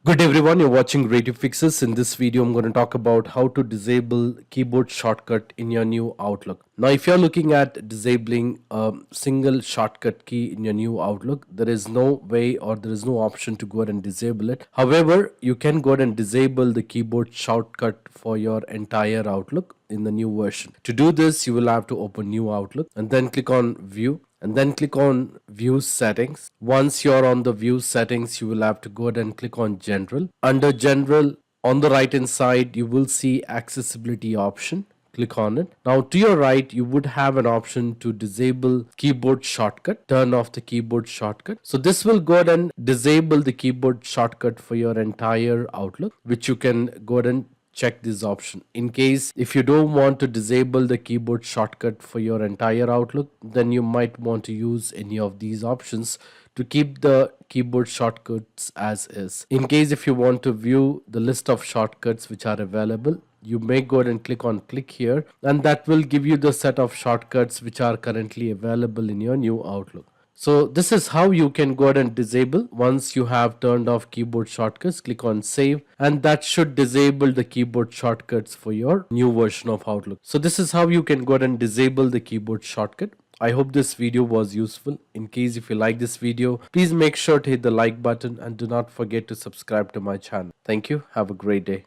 Good everyone, you're watching Creative Fixes. In this video, I'm going to talk about how to disable keyboard shortcut in your new Outlook. Now, if you're looking at disabling a single shortcut key in your new Outlook, there is no way or there is no option to go ahead and disable it. However, you can go ahead and disable the keyboard shortcut for your entire Outlook in the new version. To do this, you will have to open New Outlook and then click on View and then click on View Settings. Once you're on the View Settings, you will have to go ahead and click on General. Under General, on the right hand side, you will see Accessibility option. Click on it. Now to your right, you would have an option to disable keyboard shortcut, turn off the keyboard shortcut. So this will go ahead and disable the keyboard shortcut for your entire Outlook, which you can go ahead and check this option. In case if you don't want to disable the keyboard shortcut for your entire Outlook, then you might want to use any of these options to keep the keyboard shortcuts as is. In case if you want to view the list of shortcuts which are available, you may go ahead and click here, and that will give you the set of shortcuts which are currently available in your new Outlook. So this is how you can go ahead and disable. Once you have turned off keyboard shortcuts, click on save, and that should disable the keyboard shortcuts for your new version of Outlook. So this is how you can go ahead and disable the keyboard shortcut. I hope this video was useful. In case if you like this video, please make sure to hit the like button and do not forget to subscribe to my channel. Thank you. Have a great day.